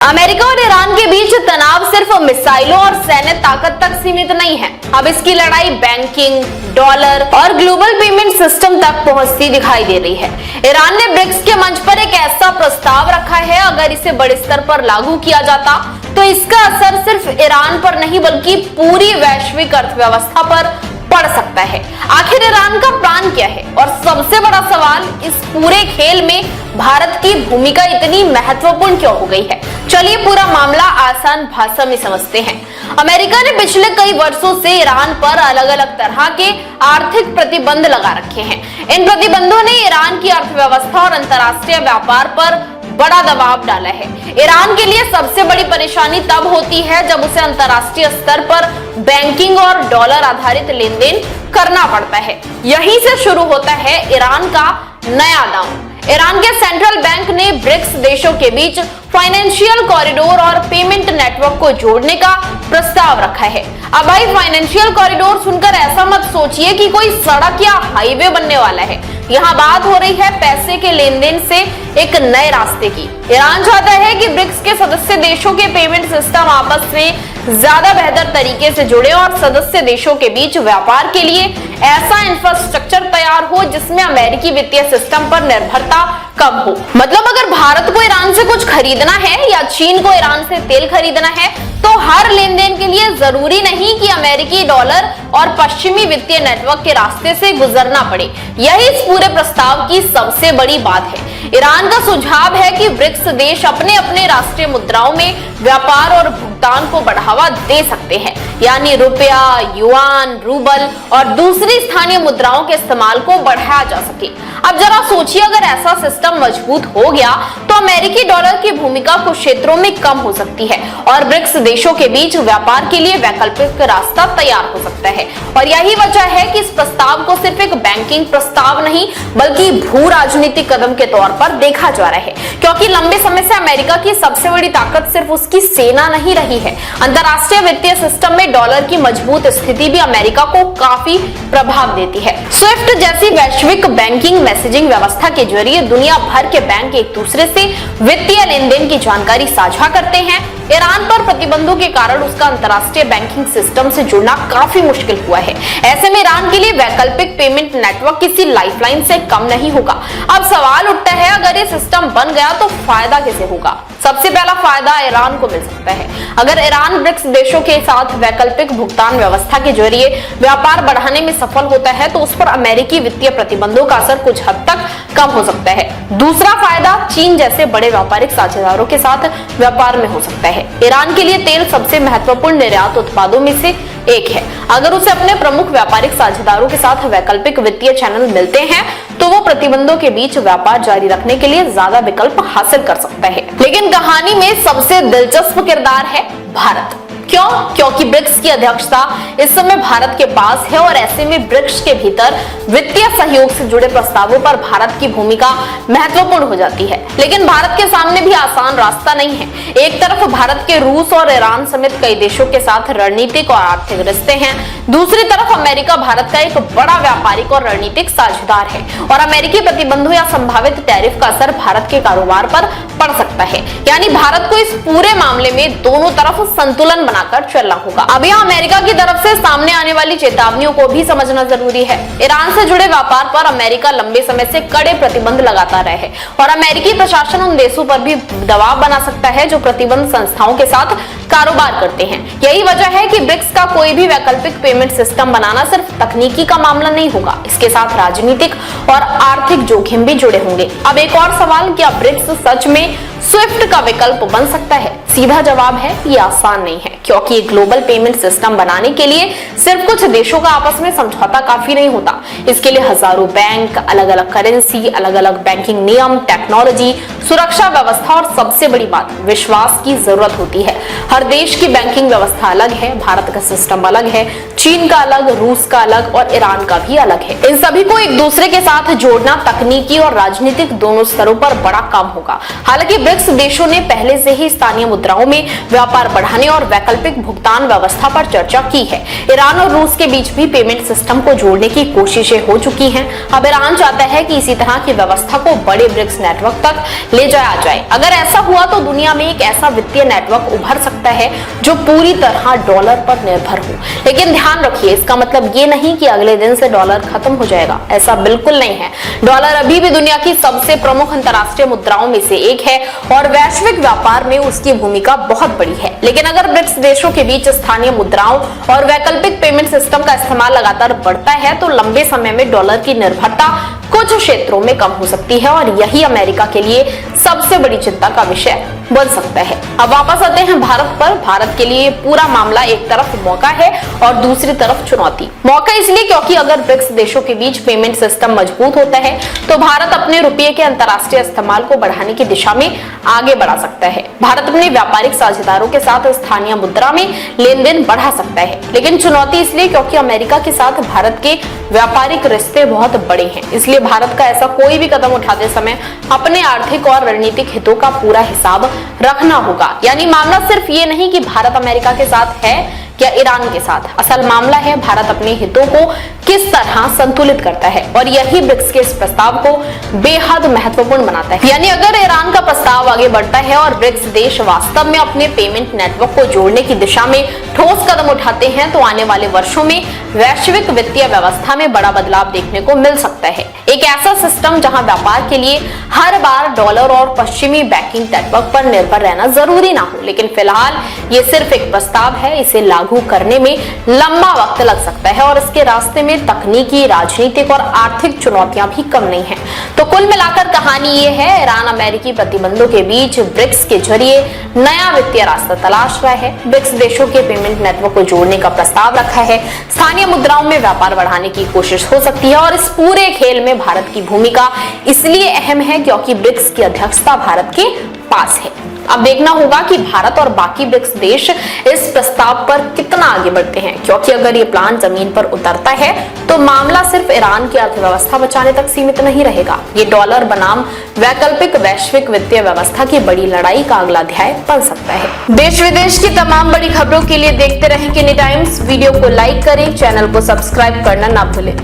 America और Iran के बीच तनाव सिर्फ मिसाइलों और सैन्य ताकत तक सीमित नहीं है। अब इसकी लड़ाई बैंकिंग, डॉलर और ग्लोबल पेमेंट सिस्टम तक पहुंचती दिखाई दे रही है। ईरान ने ब्रिक्स के मंच पर एक ऐसा प्रस्ताव रखा है, अगर इसे बड़े स्तर पर लागू किया जाता तो इसका असर सिर्फ ईरान पर नहीं बल्कि पूरी वैश्विक अर्थव्यवस्था पर पड़ सकता है। आखिर ईरान का प्लान क्या है और सबसे बड़ा सवाल, इस पूरे खेल में भारत की भूमिका इतनी महत्वपूर्ण क्यों हो गई है? चलिए पूरा मामला आसान भाषा में समझते हैं। अमेरिका ने पिछले कई वर्षों से ईरान पर अलग अलग तरह के आर्थिक प्रतिबंध लगा रखे हैं। इन प्रतिबंधों ने ईरान की अर्थव्यवस्था और अंतर्राष्ट्रीय व्यापार पर बड़ा दबाव डाला है। ईरान के लिए सबसे बड़ी परेशानी तब होती है जब उसे अंतर्राष्ट्रीय स्तर पर बैंकिंग और डॉलर आधारित लेन देन करना पड़ता है। यहीं से शुरू होता है ईरान का नया दांव। ईरान के सेंट्रल बैंक ने ब्रिक्स देशों के बीच फाइनेंशियल कॉरिडोर और पेमेंट नेटवर्क को जोड़ने का प्रस्ताव रखा है। अब भाई, फाइनेंशियल कॉरिडोर सुनकर ऐसा मत सोचिए कि कोई सड़क या हाईवे बनने वाला है। यहाँ बात हो रही है पैसे के लेन देन से एक नए रास्ते की। ईरान चाहता है कि ब्रिक्स के सदस्य देशों के पेमेंट सिस्टम आपस में ज्यादा बेहतर तरीके से जुड़े और सदस्य देशों के बीच व्यापार के लिए ऐसा इंफ्रास्ट्रक्चर तैयार हो जिसमें अमेरिकी वित्तीय सिस्टम पर निर्भरता कम हो। मतलब अगर भारत को ईरान से कुछ खरीदना है या चीन को ईरान से तेल खरीदना है तो हर लेन देन के लिए जरूरी नहीं कि अमेरिकी डॉलर और पश्चिमी वित्तीय नेटवर्क के रास्ते से गुजरना पड़े। यही इस पूरे प्रस्ताव की सबसे बड़ी बात है। ईरान का सुझाव है कि ब्रिक्स देश अपने अपने राष्ट्रीय मुद्राओं में व्यापार और भुगतान को बढ़ावा दे सकते हैं, यानी रुपया, युआन, रूबल और दूसरी स्थानीय मुद्राओं के इस्तेमाल को बढ़ाया जा सके। अब जरा सोचिए, अगर ऐसा सिस्टम मजबूत हो गया तो अमेरिकी डॉलर की भूमिका कुछ क्षेत्रों में कम हो सकती है और ब्रिक्स देशों के बीच व्यापार के लिए वैकल्पिक रास्ता तैयार हो सकता है। और यही वजह है कि इस प्रस्ताव को सिर्फ एक बैंकिंग प्रस्ताव नहीं बल्कि भू राजनीतिक कदम के तौर पर देखा जा रहा है, क्योंकि लंबे समय से अमेरिका की सबसे बड़ी ताकत सिर्फ उसकी सेना नहीं रही है। अंतरराष्ट्रीय वित्तीय सिस्टम में डॉलर की मजबूत स्थिति भी अमेरिका को काफी प्रभाव देती है। स्विफ्ट जैसी वैश्विक बैंकिंग मैसेजिंग व्यवस्था के जरिए दुनिया भर के बैंक एक दूसरे से वित्तीय लेन देन की जानकारी साझा करते हैं। ईरान पर प्रतिबंधों के कारण उसका अंतरराष्ट्रीय बैंकिंग सिस्टम से जुड़ना काफी मुश्किल हुआ है। ऐसे में ईरान के लिए वैकल्पिक पेमेंट नेटवर्क किसी लाइफलाइन से कम नहीं होगा। अब सवाल उठता है, अगर ये सिस्टम बन गया तो फायदा कैसे होगा? सबसे पहला फायदा ईरान को मिल सकता है। अगर ईरान ब्रिक्स देशों के साथ वैकल्पिक भुगतान व्यवस्था के जरिए व्यापार बढ़ाने में सफल होता है तो उस पर अमेरिकी वित्तीय प्रतिबंधों का असर कुछ हद तक कम हो सकता है। दूसरा फायदा चीन जैसे बड़े व्यापारिक साझेदारों के साथ व्यापार में हो सकता है। ईरान के लिए तेल सबसे महत्वपूर्ण निर्यात उत्पादों में से एक है। अगर उसे अपने प्रमुख व्यापारिक साझेदारों के साथ वैकल्पिक वित्तीय चैनल मिलते हैं तो वो प्रतिबंधों के बीच व्यापार जारी रखने के लिए ज्यादा विकल्प हासिल कर सकता है। लेकिन कहानी में सबसे दिलचस्प किरदार है भारत। क्यों? क्योंकि ब्रिक्स की अध्यक्षता इस समय भारत के पास है और ऐसे में ब्रिक्स के भीतर वित्तीय सहयोग से जुड़े प्रस्तावों पर भारत की भूमिका महत्वपूर्ण हो जाती है। लेकिन भारत के सामने भी आसान रास्ता नहीं है। एक तरफ भारत के रूस और ईरान समेत कई देशों के साथ रणनीतिक और आर्थिक रिश्ते हैं, दूसरी तरफ अमेरिका भारत का एक बड़ा व्यापारिक और रणनीतिक साझेदार है और अमेरिकी प्रतिबंधों या संभावित टैरिफ का असर भारत के कारोबार पर पड़ सकता है। यानी भारत को इस पूरे मामले में दोनों तरफ संतुलन बनाकर चलना होगा। अब यहाँ अमेरिका की तरफ से सामने आने वाली चेतावनियों को भी समझना जरूरी है। ईरान से जुड़े व्यापार पर अमेरिका लंबे समय से कड़े प्रतिबंध लगाता रहा है और अमेरिकी प्रशासन उन देशों पर भी दबाव बना सकता है जो प्रतिबंध संस्थाओं के साथ कारोबार करते हैं। यही वजह है कि ब्रिक्स का कोई भी वैकल्पिक पेमेंट सिस्टम बनाना सिर्फ तकनीकी का मामला नहीं होगा, इसके साथ राजनीतिक और आर्थिक जोखिम भी जुड़े होंगे। अब एक और सवाल, क्या ब्रिक्स सच में स्विफ्ट का विकल्प बन सकता है? सीधा जवाब है, ये आसान नहीं है, क्योंकि एक ग्लोबल पेमेंट सिस्टम बनाने के लिए सिर्फ कुछ देशों का आपस में समझौता काफी नहीं होता। इसके लिए हजारों बैंक, अलग अलग करेंसी, अलग अलग बैंकिंग नियम, टेक्नोलॉजी, सुरक्षा व्यवस्था और सबसे बड़ी बात विश्वास की जरूरत होती है। हर देश की बैंकिंग व्यवस्था अलग है, भारत का सिस्टम अलग है, चीन का अलग, रूस का अलग और ईरान का भी अलग है। इन सभी को एक दूसरे के साथ जोड़ना तकनीकी और राजनीतिक दोनों स्तरों पर बड़ा काम होगा। हालांकि ब्रिक्स देशों ने पहले से ही स्थानीय मुद्राओं में व्यापार बढ़ाने और वैकल्पिक भुगतान व्यवस्था पर चर्चा की है। ईरान और रूस के बीच भी पेमेंट सिस्टम को जोड़ने की कोशिशें हो चुकी हैं। अब ईरान चाहता है कि इसी तरह की व्यवस्था को बड़े ब्रिक्स नेटवर्क तक ले जाया जाए। अगर ऐसा हुआ तो दुनिया में एक ऐसा वित्तीय नेटवर्क उभर सकता है जो पूरी तरह डॉलर पर निर्भर हो। लेकिन ध्यान रखिए, इसका मतलब ये नहीं कि अगले दिन से डॉलर खत्म हो जाएगा, ऐसा बिल्कुल नहीं है। डॉलर अभी भी दुनिया की सबसे प्रमुख अंतरराष्ट्रीय मुद्राओं में से एक है और वैश्विक व्यापार में उसकी भूमिका बहुत बड़ी है। लेकिन अगर ब्रिक्स देशों के बीच स्थानीय मुद्राओं और वैकल्पिक पेमेंट सिस्टम का इस्तेमाल लगातार बढ़ता है तो लंबे समय में डॉलर की निर्भरता कुछ क्षेत्रों में कम हो सकती है और यही अमेरिका के लिए सबसे बड़ी चिंता का विषय बन सकता है। अब वापस आते हैं भारत पर। भारत के लिए पूरा मामला एक तरफ मौका है और दूसरी तरफ चुनौती। मौका इसलिए क्योंकि अगर ब्रिक्स देशों के बीच पेमेंट सिस्टम मजबूत होता है तो भारत अपने रुपये के अंतर्राष्ट्रीय इस्तेमाल को बढ़ाने की दिशा में आगे बढ़ा सकता है। भारत अपने व्यापारिक साझेदारों के साथ स्थानीय मुद्रा में लेन देन बढ़ा सकता है। लेकिन चुनौती इसलिए क्योंकि अमेरिका के साथ भारत के व्यापारिक रिश्ते बहुत बड़े हैं। इसलिए भारत का ऐसा कोई भी कदम उठाते समय अपने आर्थिक और रणनीतिक हितों का पूरा हिसाब रखना होगा। यानी मामला सिर्फ ये नहीं कि भारत अमेरिका के साथ है या ईरान के साथ, असल मामला है भारत अपने हितों को किस तरह संतुलित करता है और यही ब्रिक्स के इस प्रस्ताव को बेहद महत्वपूर्ण बनाता है। यानी अगर ईरान का प्रस्ताव आगे बढ़ता है और ब्रिक्स देश वास्तव में अपने पेमेंट नेटवर्क को जोड़ने की दिशा में ठोस कदम उठाते हैं तो आने वाले वर्षों में वैश्विक वित्तीय व्यवस्था में बड़ा बदलाव देखने को मिल सकता है। एक ऐसा सिस्टम जहां व्यापार के लिए हर बार डॉलर और पश्चिमी बैंकिंग नेटवर्क पर निर्भर रहना जरूरी ना हो। लेकिन फिलहाल ये सिर्फ एक प्रस्ताव है, इसे लागू करने में लंबा वक्त लग सकता है और इसके रास्ते में तकनीकी, राजनीतिक और आर्थिक चुनौतियां भी कम नहीं हैं। तो कुल मिलाकर कहानी ये है, ईरान अमेरिकी प्रतिबंधों के बीच ब्रिक्स के जरिए नया वित्तीय रास्ता तलाश रहा है। ब्रिक्स देशों के पेमेंट नेटवर्क को जोड़ने का प्रस्ताव रखा है, स्थानीय मुद्राओं में व्यापार बढ़ाने की कोशिश हो सकती है और इस पूरे खेल में भारत की भूमिका इसलिए अहम है क्योंकि ब्रिक्स की अध्यक्षता भारत के पास है। अब देखना होगा कि भारत और बाकी ब्रिक्स देश इस प्रस्ताव पर कितना आगे बढ़ते हैं, क्योंकि अगर ये प्लान जमीन पर उतरता है तो मामला सिर्फ ईरान की अर्थव्यवस्था बचाने तक सीमित नहीं रहेगा। ये डॉलर बनाम वैकल्पिक वैश्विक वित्तीय व्यवस्था की बड़ी लड़ाई का अगला अध्याय बन सकता है। देश विदेश की तमाम बड़ी खबरों के लिए देखते रहें किनी टाइम्स। वीडियो को लाइक करें, चैनल को सब्सक्राइब करना ना भूलें।